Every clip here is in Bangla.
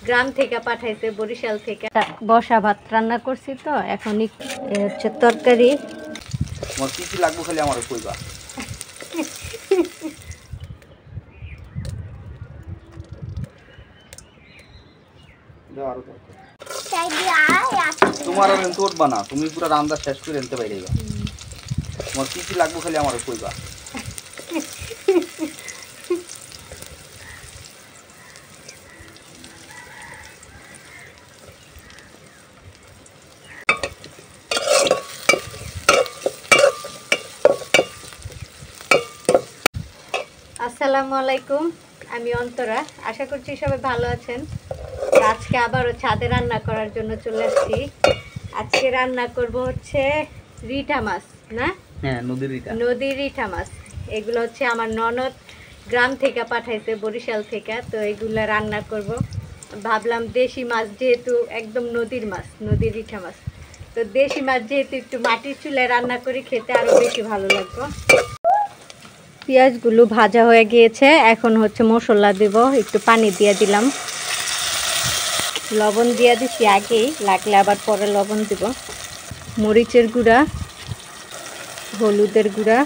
গ্রাম থেকে পাঠাইছে, বরিশাল থেকে। বসা ভাত রান্না করছি, তো এখন হচ্ছে তরকারি। তোমার কি কি লাগবে খালি আমার কইবা। তোমার আর এনতে উঠবা না, তুমি পুরো রান্না শেষ করে এনতে বাইরে যাবা। তোমার কি কি লাগবে খালি আমার কইবা। আসসালামু আলাইকুম, আমি অন্তরা। আশা করছি সবাই ভালো আছেন। আজকে আবারও ছাদে রান্না করার জন্য চলে আসছি। আজকে রান্না করব হচ্ছে রিঠা মাছ, না? হ্যাঁ, নদীর রিঠা মাছ। এগুলো হচ্ছে আমার ননদ গ্রাম থেকে পাঠাইছে, বরিশাল থেকে। তো এগুলো রান্না করব। ভাবলাম দেশি মাছ, যেহেতু একদম নদীর মাছ, নদীর রিঠা মাছ, তো দেশি মাছ যেহেতু একটু মাটির চুলায় রান্না করে খেতে আরও বেশি ভালো লাগবে। পেঁয়াজগুলো ভাজা হয়ে গিয়েছে, এখন হচ্ছে মশলা দিব। একটু পানি দিয়ে দিলাম, লবণ দিয়ে দিচ্ছি আগেই, লাগলে আবার পরে লবণ দিব। মরিচের গুঁড়া, হলুদের গুঁড়া,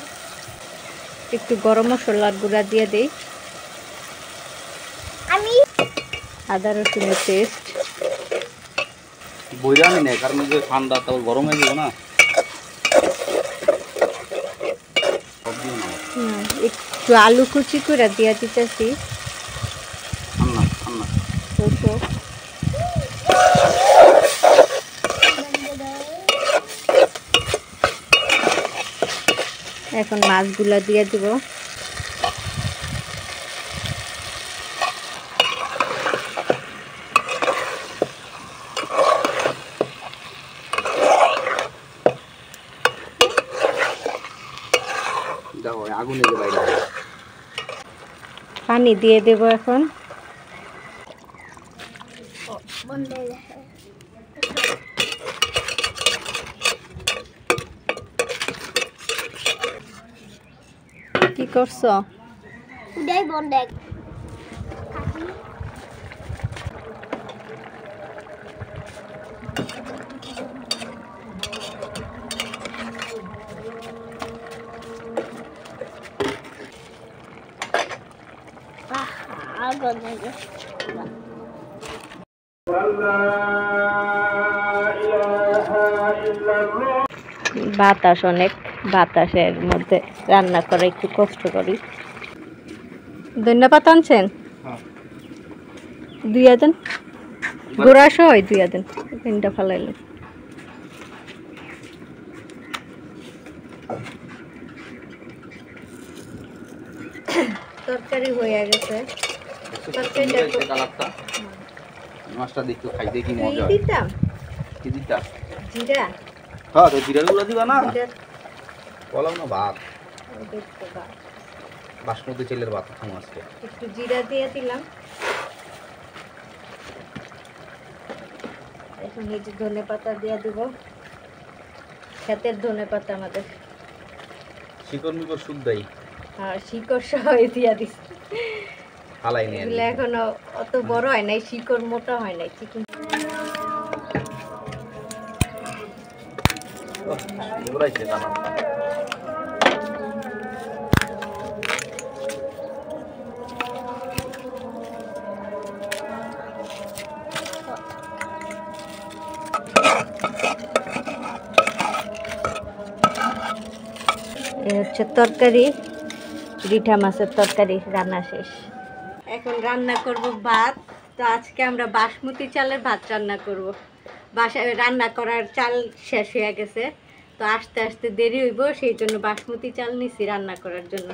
একটু গরম মশলার গুঁড়া দিয়ে দিই, আদা রসুনের পেস্ট। বইরানি নেই, কারণ যে ঠান্ডা তো গরম হয়ে যাবে না। একটু আলু কুচি করে দিয়ে দিতেছি। এখন মাছগুলা দিয়ে দিব। পানি দিয়ে দেব এখন। কি করছো? বাতাস অনেক, বাতাসের মধ্যে রান্না করা একটু কষ্ট করি। ধন্যবাদ আনছেন, দুইয়া দেন, গোড়া সহ দুইয়া দেন, তিনটা ফালাইলেন। তরকারি হয়ে গেছে। মাছটা দেখতে খাইতে কি মজা। দিতাম কি দিতা? জিরা। হ্যাঁ, তো জিরার গুঁড়া দিবা না? বললাম না ভাত, বাসমতি চালের ভাত খাবো আজকে। একটু জিরা দিয়ে দিলাম। এখন এই যে ধনে পাতা দিয়ে দিব, ক্ষেতের ধনে পাতা আমাদের। শিকড় মিকড় শুদ্ধই। আর শিকড় সহ দিয়া দিচ্ছি। এগুলো এখনো অত বড় হয় নাই, শিকড় মোটা হয় নাই। চিকেন হচ্ছে তরকারি, রিঠা মাছের তরকারি রান্না শেষ। এখন রান্না করব ভাত। তো আজকে আমরা বাসমতি চালের ভাত রান্না করব। বাসায় রান্না করার চাল শেষ হয়ে গেছে, তো আস্তে আস্তে দেরি হইব, সেই জন্য বাসমতি চাল নিছি রান্না করার জন্য।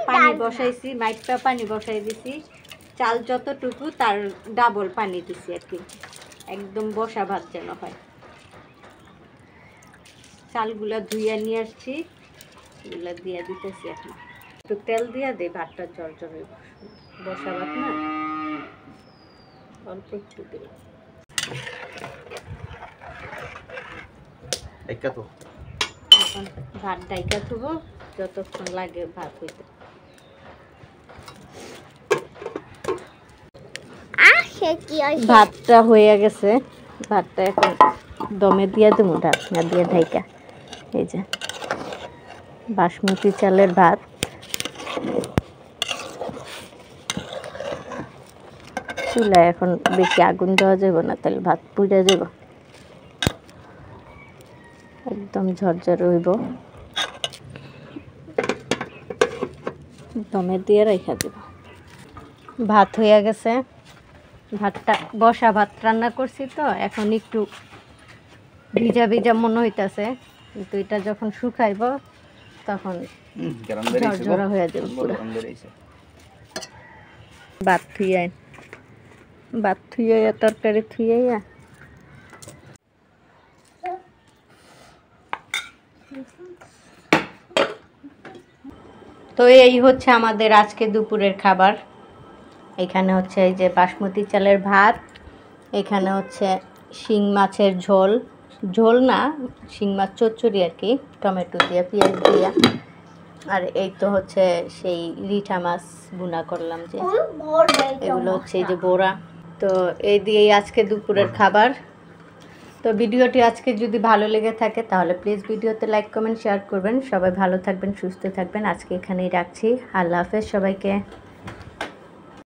পানি বসাইছি, মাইপা পানি বসাই দিছি। চাল যতটুকু তার ডাবল পানি দিছি আর কি, একদম বসা ভাত যেন হয়। চালগুলা ধুইয়া নিয়ে আসছি, এগুলা দিয়ে দিতেছি। এখন একটু তেল দিয়া দেই, ভাতটা ঝরঝর হইব। বসা ভাত না, অল্প একটু দিলাম। এখন ভাত ডাইকা থুবো, যতক্ষণ লাগে ভাত হইতে। ভাতটা হয়ে গেছে, ভাতটা এখন দমে দিয়ে দেবো, ঢাকনা দিয়ে ঢাইকা। এই যে বাসমতি চালের ভাত, চুলায় এখন বেশি আগুন দেওয়া যাবে না, তাহলে ভাত পুড়ে যাব, একদম ঝরঝরে হইব। দমে দিয়ে রেখে দেব। ভাত হয়ে গেছে, ভাতটা বসা ভাত রান্না করছি তো এখন একটু ভিজা ভিজা মনে হইতাছে, কিন্তু এটা যখন শুকাইব তখন ঝরঝরা হয়ে যাবে পুরো। ভাত থুইয়া, ভাত থুইয়া তরকারি থুইয়া তো এই হচ্ছে আমাদের আজকে দুপুরের খাবার। এখানে হচ্ছে এই যে বাসমতি চালের ভাত, এখানে হচ্ছে শিং মাছের ঝোল, ঝোল না শিং মাছ চচ্চড়ি আর কি, টমেটো দিয়ে পেঁয়াজ দিয়ে। আর এই তো হচ্ছে সেই রিঠা মাছ ভুনা করলাম, যে এগুলো হচ্ছে এই যে বোড়া। তো এই দিয়েই আজকে দুপুরের খাবার। তো ভিডিওটি আজকে যদি ভালো লেগে থাকে তাহলে প্লিজ ভিডিওতে লাইক কমেন্ট শেয়ার করবেন। সবাই ভালো থাকবেন, সুস্থ থাকবেন। আজকে এখানেই রাখছি। আল্লাহ হাফেজ সবাইকে।